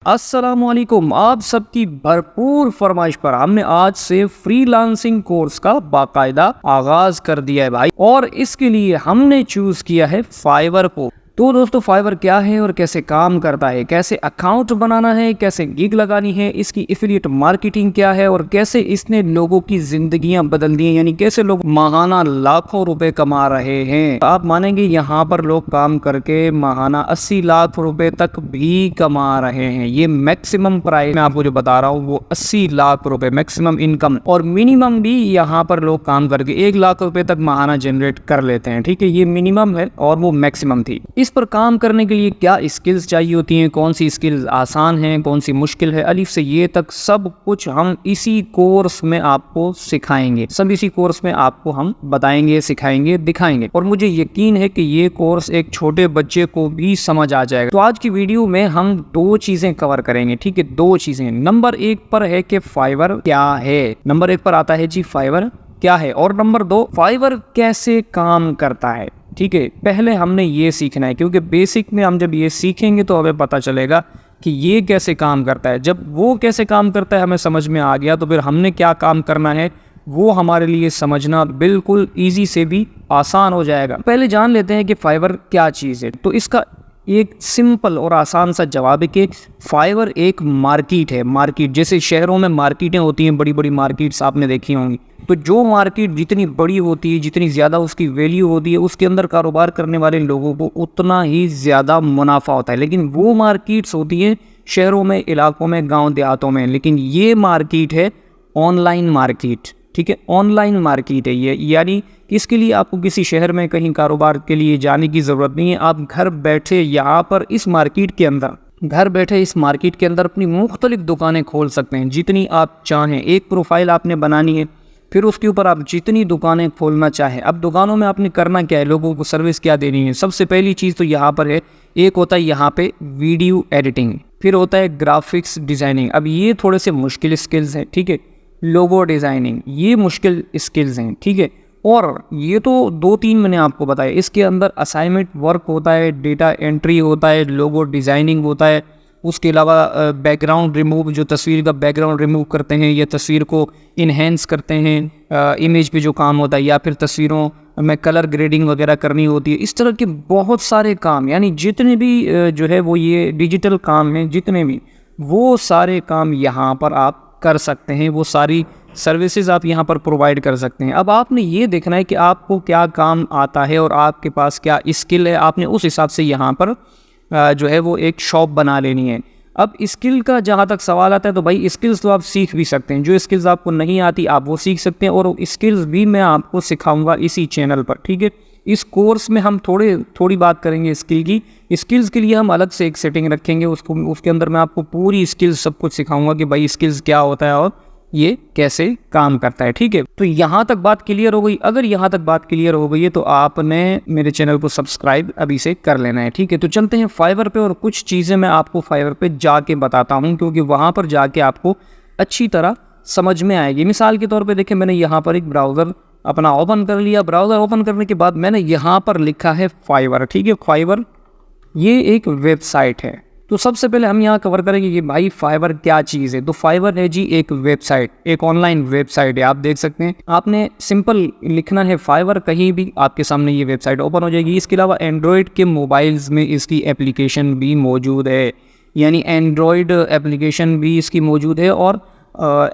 अस्सलामुअलैकुम। आप सबकी भरपूर फरमाइश पर हमने आज से फ्रीलांसिंग कोर्स का बाकायदा आगाज कर दिया है भाई, और इसके लिए हमने चूज किया है फाइवर को। तो दोस्तों, फाइवर क्या है और कैसे काम करता है, कैसे अकाउंट बनाना है, कैसे गिग लगानी है, इसकी एफिलिएट मार्केटिंग क्या है और कैसे इसने लोगों की जिंदगियां बदल दी हैं, यानी कैसे लोग माहाना लाखों रुपए कमा रहे हैं। आप मानेंगे यहाँ पर लोग काम करके माहाना 80 लाख रुपए तक भी कमा रहे हैं। ये मैक्सिमम प्राइस मैं आपको जो बता रहा हूँ वो 80 लाख रुपए मैक्सिमम इनकम, और मिनिमम भी यहाँ पर लोग काम करके 1 लाख रुपए तक माहाना जनरेट कर लेते हैं। ठीक है, ये मिनिमम है और वो मैक्सिमम थी। इस पर काम करने के लिए क्या स्किल्स चाहिए होती हैं, कौन सी स्किल्स आसान हैं, कौन सी मुश्किल है, अलिफ से ये तक सब कुछ हम इसी कोर्स में आपको सिखाएंगे। सब इसी कोर्स में आपको हम बताएंगे, सिखाएंगे, दिखाएंगे, और मुझे यकीन है कि ये कोर्स एक छोटे बच्चे को भी समझ आ जाएगा। तो आज की वीडियो में हम 2 चीजें कवर करेंगे। ठीक है, 2 चीजें। नंबर 1 पर है कि फाइवर क्या है। नंबर 1 पर आता है जी फाइवर क्या है, और नंबर 2 फाइवर कैसे काम करता है। ठीक है, पहले हमने ये सीखना है, क्योंकि बेसिक में हम जब ये सीखेंगे तो हमें पता चलेगा कि ये कैसे काम करता है। जब वो कैसे काम करता है हमें समझ में आ गया, तो फिर हमने क्या काम करना है वो हमारे लिए समझना बिल्कुल ईजी से भी आसान हो जाएगा। पहले जान लेते हैं कि फाइवर क्या चीज़ है। तो इसका एक सिंपल और आसान सा जवाब है कि फाइवर एक मार्केट है। मार्केट जैसे शहरों में मार्केटें होती हैं, बड़ी बड़ी मार्केट्स आपने देखी होंगी। तो जो मार्केट जितनी बड़ी होती है, जितनी ज़्यादा उसकी वैल्यू होती है, उसके अंदर कारोबार करने वाले लोगों को उतना ही ज़्यादा मुनाफा होता है। लेकिन वो मार्केट्स होती हैं शहरों में, इलाकों में, गाँव देहातों में। लेकिन ये मार्केट है ऑनलाइन मार्केट। ठीक है, ऑनलाइन मार्केट है ये, यानी इसके लिए आपको किसी शहर में कहीं कारोबार के लिए जाने की ज़रूरत नहीं है। आप घर बैठे यहाँ पर इस मार्केट के अंदर, घर बैठे इस मार्केट के अंदर अपनी मुख्तलिफ दुकानें खोल सकते हैं, जितनी आप चाहें। एक प्रोफाइल आपने बनानी है, फिर उसके ऊपर आप जितनी दुकानें खोलना चाहें। अब दुकानों में आपने करना क्या है, लोगों को सर्विस क्या देनी है। सबसे पहली चीज़ तो यहाँ पर है, एक होता है यहाँ पे वीडियो एडिटिंग, फिर होता है ग्राफिक्स डिज़ाइनिंग। अब ये थोड़े से मुश्किल स्किल्स हैं। ठीक है, लोगो डिज़ाइनिंग, ये मुश्किल स्किल्स हैं। ठीक है, और ये तो 2-3 मैंने आपको बताया। इसके अंदर असाइनमेंट वर्क होता है, डेटा एंट्री होता है, लोगो डिज़ाइनिंग होता है। उसके अलावा बैकग्राउंड रिमूव, जो तस्वीर का बैकग्राउंड रिमूव करते हैं या तस्वीर को इन्हेंस करते हैं, इमेज पे जो काम होता है, या फिर तस्वीरों में कलर ग्रेडिंग वगैरह करनी होती है। इस तरह के बहुत सारे काम, यानी जितने भी जो है वो ये डिजिटल काम हैं, जितने भी वो सारे काम यहाँ पर आप कर सकते हैं। वो सारी सर्विसेज आप यहाँ पर प्रोवाइड कर सकते हैं। अब आपने ये देखना है कि आपको क्या काम आता है और आपके पास क्या स्किल है। आपने उस हिसाब से यहाँ पर जो है वो एक शॉप बना लेनी है। अब स्किल का जहाँ तक सवाल आता है, तो भाई स्किल्स तो आप सीख भी सकते हैं। जो स्किल्स आपको नहीं आती आप वो सीख सकते हैं, और स्किल्स भी मैं आपको सिखाऊंगा इसी चैनल पर। ठीक है, इस कोर्स में हम थोड़ी बात करेंगे स्किल की। स्किल्स के लिए हम अलग से एक सेटिंग रखेंगे, उसके अंदर मैं आपको पूरी स्किल्स सब कुछ सिखाऊंगा कि भाई स्किल्स क्या होता है और ये कैसे काम करता है। ठीक है, तो यहाँ तक बात क्लियर हो गई। अगर यहाँ तक बात क्लियर हो गई है तो आपने मेरे चैनल को सब्सक्राइब अभी से कर लेना है। ठीक है, तो चलते हैं फाइवर पे, और कुछ चीज़ें मैं आपको फाइवर पे जाके बताता हूँ, क्योंकि वहाँ पर जाके आपको अच्छी तरह समझ में आएगी। मिसाल के तौर पे देखें, मैंने यहाँ पर एक ब्राउज़र अपना ओपन कर लिया। ब्राउज़र ओपन करने के बाद मैंने यहाँ पर लिखा है फाइवर। ठीक है, फाइवर ये एक वेबसाइट है। तो सबसे पहले हम यहाँ कवर करेंगे कि भाई फाइवर क्या चीज़ है। तो फाइवर है जी एक वेबसाइट, एक ऑनलाइन वेबसाइट है। आप देख सकते हैं, आपने सिंपल लिखना है फाइवर, कहीं भी आपके सामने ये वेबसाइट ओपन हो जाएगी। इसके अलावा एंड्रॉयड के मोबाइल्स में इसकी एप्लीकेशन भी मौजूद है, यानी एंड्रॉयड एप्लीकेशन भी इसकी मौजूद है, और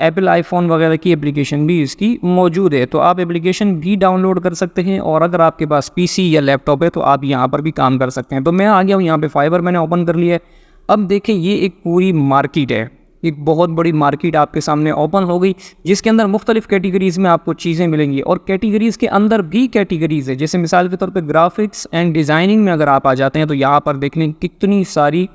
एप्पल आईफोन वगैरह की एप्लीकेशन भी इसकी मौजूद है। तो आप एप्लीकेशन भी डाउनलोड कर सकते हैं, और अगर आपके पास पीसी या लैपटॉप है तो आप यहाँ पर भी काम कर सकते हैं। तो मैं आ गया हूँ यहाँ पे, फाइवर मैंने ओपन कर लिया है। अब देखें, ये एक पूरी मार्केट है, एक बहुत बड़ी मार्केट आपके सामने ओपन हो गई, जिसके अंदर मुख्तलिफ कैटेगरीज़ में आपको चीज़ें मिलेंगी, और कैटेगरीज़ के अंदर भी कैटेगरीज़ है। जैसे मिसाल के तौर पे ग्राफिक्स एंड डिज़ाइनिंग में अगर आप आ जाते हैं तो यहाँ पर देख लें कितनी सारी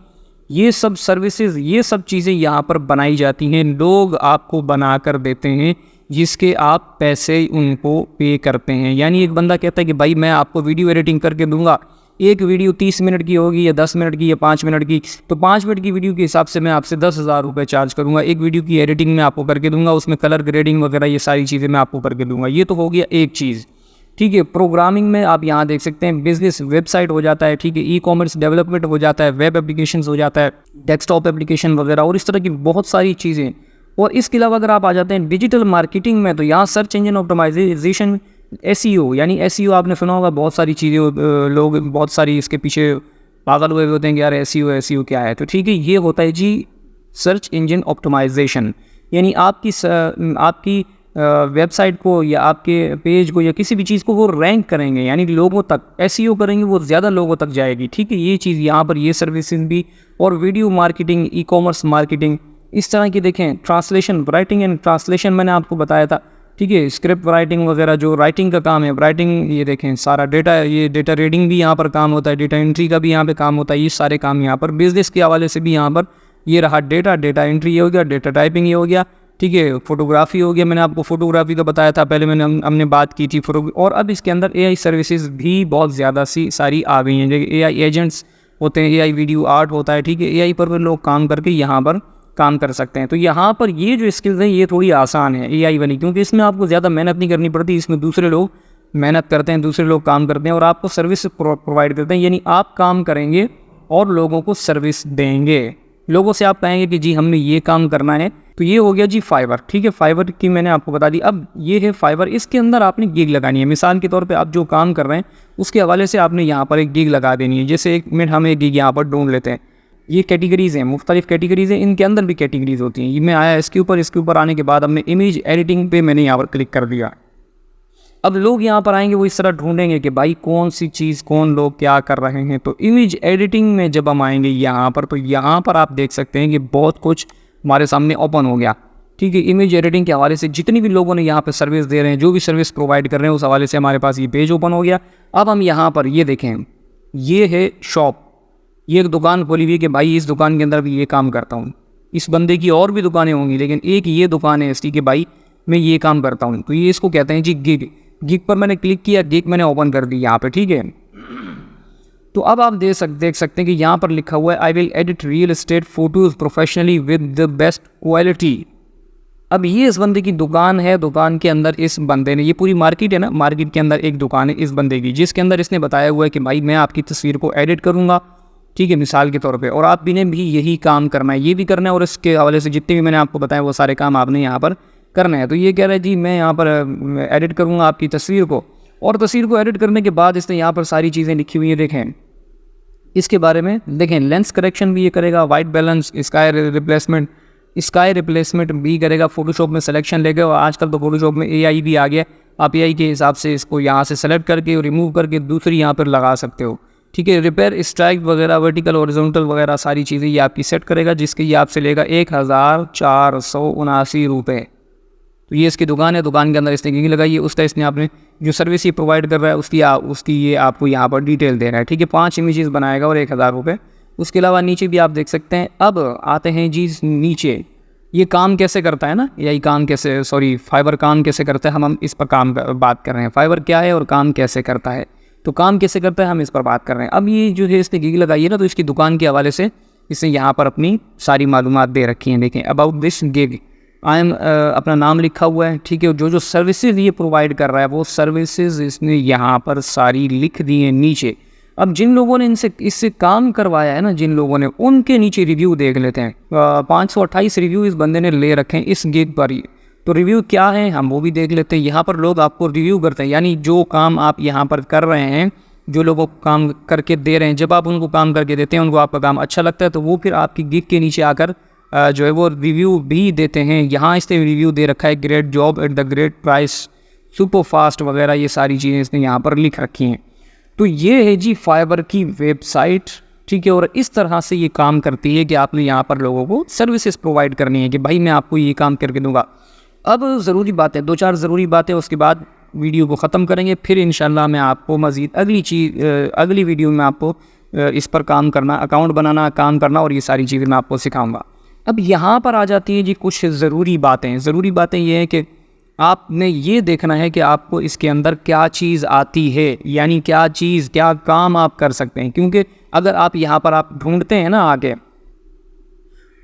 ये सब सर्विसेज, ये सब चीज़ें यहाँ पर बनाई जाती हैं। लोग आपको बना कर देते हैं, जिसके आप पैसे उनको पे करते हैं। यानी एक बंदा कहता है कि भाई मैं आपको वीडियो एडिटिंग करके दूंगा, एक वीडियो 30 मिनट की होगी या 10 मिनट की या 5 मिनट की, तो 5 मिनट की वीडियो के हिसाब से मैं आपसे 10,000 रुपये चार्ज करूँगा। एक वीडियो की एडिटिंग मैं आपको करके दूंगा, उसमें कलर ग्रेडिंग वगैरह ये सारी चीज़ें मैं आपको करके दूंगा। ये तो हो गया एक चीज़। ठीक है। प्रोग्रामिंग में आप यहाँ देख सकते हैं बिजनेस वेबसाइट हो जाता है, ठीक है, ई कॉमर्स डेवलपमेंट हो जाता है, वेब एप्लीकेशंस हो जाता है, डेस्कटॉप एप्लीकेशन वगैरह और इस तरह की बहुत सारी चीज़ें। और इसके अलावा अगर आप आ जाते हैं डिजिटल मार्केटिंग में, तो यहाँ सर्च इंजन ऑप्टिमाइजेशन, एसईओ, यानी एसईओ आपने सुना होगा, बहुत सारी चीज़ें लोग बहुत सारी इसके पीछे पागल हुए होते हैं कि यार एसईओ क्या है। तो ठीक है, ये होता है जी सर्च इंजन ऑप्टिमाइजेशन, यानी आपकी वेबसाइट को या आपके पेज को या किसी भी चीज़ को वो रैंक करेंगे, यानी लोगों तक एसईओ करेंगे, वो ज़्यादा लोगों तक जाएगी। ठीक है, ये चीज़ यहाँ पर ये सर्विसेज भी। और video marketing, e commerce marketing, इस तरह की देखें। ट्रांसलेशन, राइटिंग एंड ट्रांसलेशन मैंने आपको बताया था, ठीक है, स्क्रिप्ट राइटिंग वगैरह जो राइटिंग का काम है, राइटिंग, ये देखें सारा डेटा, ये डेटा रीडिंग भी यहाँ पर काम होता है, डेटा एंट्री का भी यहाँ पे काम होता है, ये सारे काम यहाँ पर बिजनेस के हवाले से भी यहाँ पर ये रहा डेटा एंट्री ये हो गया, डेटा टाइपिंग ये हो गया, ठीक है, फोटोग्राफी हो गया, मैंने आपको फोटोग्राफी का बताया था पहले, हमने बात की थी फोटो। और अब इसके अंदर एआई सर्विसेज भी बहुत ज़्यादा सारी आ गई हैं, जैसे एआई एजेंट्स होते हैं, एआई वीडियो आर्ट होता है, ठीक है, एआई पर भी लोग काम करके यहाँ पर काम कर सकते हैं। तो यहाँ पर ये जो स्किल्स हैं ये थोड़ी आसान है एआई वाली, क्योंकि इसमें आपको ज़्यादा मेहनत नहीं करनी पड़ती, इसमें दूसरे लोग मेहनत करते हैं, दूसरे लोग काम करते हैं और आपको सर्विस प्रोवाइड करते हैं, यानी आप काम करेंगे और लोगों को सर्विस देंगे। लोगों से आप कहेंगे कि जी हमने ये काम करना है, तो ये हो गया जी फाइवर। ठीक है, फाइवर की मैंने आपको बता दी। अब ये है फाइवर, इसके अंदर आपने गिग लगानी है। मिसाल के तौर पे आप जो काम कर रहे हैं उसके हवाले से आपने यहाँ पर एक गिग लगा देनी है। जैसे एक मिनट हम एक गिग यहाँ पर ढूंढ लेते हैं। ये कैटेगरीज़ हैं, मुख्तलिफ कैटेगरीज़ हैं, इनके अंदर भी कैटेगरीज़ होती हैं। ये मैं आया इसके ऊपर आने के बाद हमने इमेज एडिटिंग पे मैंने यहाँ पर क्लिक कर दिया। अब लोग यहाँ पर आएंगे, वो इस तरह ढूंढेंगे कि भाई कौन सी चीज़ कौन लोग क्या कर रहे हैं। तो इमेज एडिटिंग में जब हम आएंगे यहाँ पर, तो यहाँ पर आप देख सकते हैं कि बहुत कुछ हमारे सामने ओपन हो गया। ठीक है, इमेज एडिटिंग के हवाले से जितनी भी लोगों ने यहाँ पर सर्विस दे रहे हैं, जो भी सर्विस प्रोवाइड कर रहे हैं, उस हवाले से हमारे पास ये पेज ओपन हो गया। अब हम यहाँ पर ये देखें, ये है शॉप, ये एक दुकान खोली हुई है कि भाई इस दुकान के अंदर भी ये काम करता हूँ। इस बंदे की और भी दुकानें होंगी, लेकिन एक ये दुकान है इसकी कि भाई मैं ये काम करता हूँ। तो ये इसको कहते हैं जी गिग। गिग पर मैंने क्लिक किया, गिग मैंने ओपन कर दी यहाँ पे। ठीक है, तो अब आप देख सकते हैं कि यहाँ पर लिखा हुआ है I will edit real estate photos professionally with the best quality. अब ये इस बंदे की दुकान है, दुकान के अंदर इस बंदे ने, ये पूरी मार्केट है ना, मार्केट के अंदर एक दुकान है इस बंदे की, जिसके अंदर इसने बताया हुआ है कि भाई मैं आपकी तस्वीर को एडिट करूँगा, ठीक है, मिसाल के तौर पे, और आप भी ने यही काम करना है, ये भी करना है, और इसके हवाले से जितने भी मैंने आपको बताया वो सारे काम आपने यहाँ पर करना है। तो ये कह रहा है जी मैं यहाँ पर एडिट करूँगा आपकी तस्वीर को, और तस्वीर को एडिट करने के बाद इसने यहाँ पर सारी चीज़ें लिखी हुई हैं, देखें इसके बारे में, देखें लेंस करेक्शन भी ये करेगा, वाइट बैलेंस, स्काई रिप्लेसमेंट भी करेगा, फोटोशॉप में सिलेक्शन लेगा, और आजकल तो फोटोशॉप में एआई भी आ गया, आप एआई के हिसाब से इसको यहाँ से सेलेक्ट करके रिमूव करके दूसरी यहाँ पर लगा सकते हो। ठीक है, रिपेयर स्ट्राइक वगैरह, वर्टिकल हॉरिजॉन्टल वगैरह सारी चीज़ें ये आपकी सेट करेगा, जिसके ये आपसे लेगा 1479 रुपये। तो ये इसकी दुकान है, दुकान के अंदर इसने गिग लगाई है, उसका इसने आपने जो सर्विस ये प्रोवाइड कर रहा है उसकी ये आपको यहाँ पर डिटेल दे रहा है। ठीक है, 5 इमेजेस बनाएगा और 1000 रुपये। उसके अलावा नीचे भी आप देख सकते हैं। अब आते हैं जी नीचे, ये काम कैसे करता है ना, फाइवर काम कैसे करता है, हम इस पर बात कर रहे हैं। फाइवर क्या है और काम कैसे करता है, तो काम कैसे करता है हम इस पर बात कर रहे हैं। अब ये जो है इसने गिग लगाई है ना, तो इसकी दुकान के हवाले से इसने यहाँ पर अपनी सारी मालूमात दे रखी हैं। देखें अबाउट दिस गिग, अपना नाम लिखा हुआ है। ठीक है, जो सर्विसेज ये प्रोवाइड कर रहा है वो सर्विसेज इसने यहाँ पर सारी लिख दी हैं नीचे। अब जिन लोगों ने इससे काम करवाया है ना, जिन लोगों ने, उनके नीचे रिव्यू देख लेते हैं। 528 रिव्यू इस बंदे ने ले रखे हैं इस गिग पर ही। तो रिव्यू क्या है हम वो भी देख लेते हैं। यहाँ पर लोग आपको रिव्यू करते हैं, यानी जो काम आप यहाँ पर कर रहे हैं, जो लोगों को काम करके दे रहे हैं, जब आप उनको काम करके देते हैं, उनको आपका काम अच्छा लगता है, तो वो फिर आपकी गिग के नीचे आकर जो है वो रिव्यू भी देते हैं। यहाँ इसने रिव्यू दे रखा है, great job at the great price, super fast वगैरह, ये सारी चीज़ें इसने यहाँ पर लिख रखी हैं। तो ये है जी फाइवर की वेबसाइट। ठीक है, और इस तरह से ये काम करती है कि आपने यहाँ पर लोगों को सर्विसेज प्रोवाइड करनी है कि भाई मैं आपको ये काम करके दूंगा। अब ज़रूरी बातें, 2-4 ज़रूरी बातें, उसके बाद वीडियो को ख़त्म करेंगे। फिर इंशाल्लाह मैं आपको मज़ीद अगली वीडियो में आपको इस पर काम करना, अकाउंट बनाना, काम करना, और ये सारी चीज़ें मैं आपको सिखाऊंगा। अब यहाँ पर आ जाती है जी कुछ ज़रूरी बातें। ज़रूरी बातें ये हैं कि आपने ये देखना है कि आपको इसके अंदर क्या चीज़ आती है, यानी क्या काम आप कर सकते हैं। क्योंकि अगर आप यहाँ पर आप ढूंढते हैं ना आगे,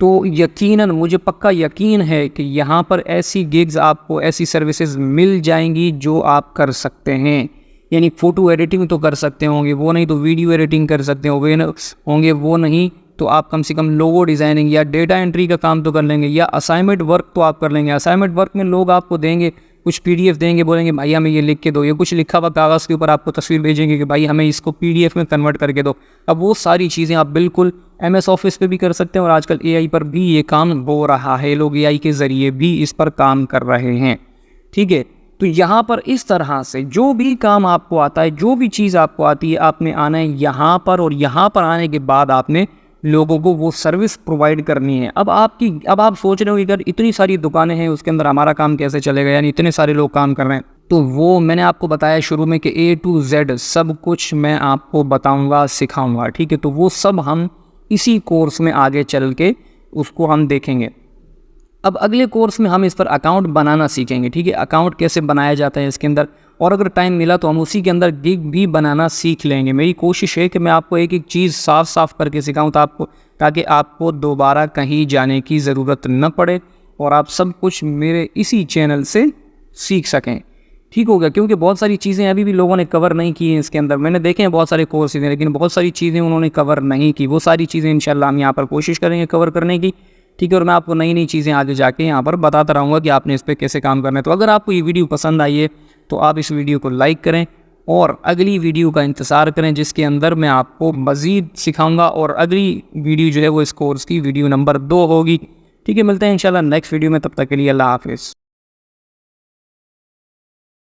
तो यकीनन मुझे पक्का यकीन है कि यहाँ पर ऐसी गिग्स आपको, ऐसी सर्विसेज मिल जाएंगी जो आप कर सकते हैं। यानी फ़ोटो एडिटिंग तो कर सकते होंगे, वो नहीं तो वीडियो एडिटिंग कर सकते होंगे, वो नहीं तो आप कम से कम लोगो डिज़ाइनिंग या डेटा एंट्री का काम तो कर लेंगे, या असाइनमेंट वर्क तो आप कर लेंगे। असाइनमेंट वर्क में लोग आपको देंगे कुछ PDF देंगे, बोलेंगे भाई हमें ये लिख के दो, ये कुछ लिखा हुआ कागज़ के ऊपर आपको तस्वीर भेजेंगे कि भाई हमें इसको PDF में कन्वर्ट करके दो। अब वो सारी चीज़ें आप बिल्कुल MS ऑफिस पे भी कर सकते हैं, और आजकल AI पर भी ये काम हो रहा है, लोग AI के ज़रिए भी इस पर काम कर रहे हैं। ठीक है, तो यहाँ पर इस तरह से जो भी काम आपको आता है, जो भी चीज़ आपको आती है, आपने आना है यहाँ पर, और यहाँ पर आने के बाद आपने लोगों को वो सर्विस प्रोवाइड करनी है। अब आप सोच रहे हो कि अगर इतनी सारी दुकानें हैं उसके अंदर हमारा काम कैसे चलेगा, यानी इतने सारे लोग काम कर रहे हैं, तो वो मैंने आपको बताया शुरू में कि A to Z सब कुछ मैं आपको बताऊंगा, सिखाऊंगा। ठीक है, तो वो सब हम इसी कोर्स में आगे चल के उसको हम देखेंगे। अब अगले कोर्स में हम इस पर अकाउंट बनाना सीखेंगे। ठीक है, अकाउंट कैसे बनाया जाता है इसके अंदर, और अगर टाइम मिला तो हम उसी के अंदर गिग भी बनाना सीख लेंगे। मेरी कोशिश है कि मैं आपको एक एक चीज़ साफ साफ करके सिखाऊं ताकि आपको दोबारा कहीं जाने की ज़रूरत न पड़े और आप सब कुछ मेरे इसी चैनल से सीख सकें। ठीक हो गया, क्योंकि बहुत सारी चीज़ें अभी भी लोगों ने कवर नहीं की हैं इसके अंदर। मैंने देखे हैं बहुत सारे कोर्सेज हैं, लेकिन बहुत सारी चीज़ें उन्होंने कवर नहीं की। वो सारी चीज़ें इंशाल्लाह हम यहाँ पर कोशिश करेंगे कवर करने की। ठीक है, और मैं आपको नई नई चीज़ें आगे जाके यहाँ पर बताता रहूँगा कि आपने इस पर कैसे काम करना है। तो अगर आपको ये वीडियो पसंद आई है तो आप इस वीडियो को लाइक करें और अगली वीडियो का इंतज़ार करें, जिसके अंदर मैं आपको मज़ीद सिखाऊंगा, और अगली वीडियो जो है वो इस कोर्स की वीडियो नंबर 2 होगी। ठीक है, मिलते हैं इंशाल्लाह नेक्स्ट वीडियो में, तब तक के लिए अल्लाह हाफिज़।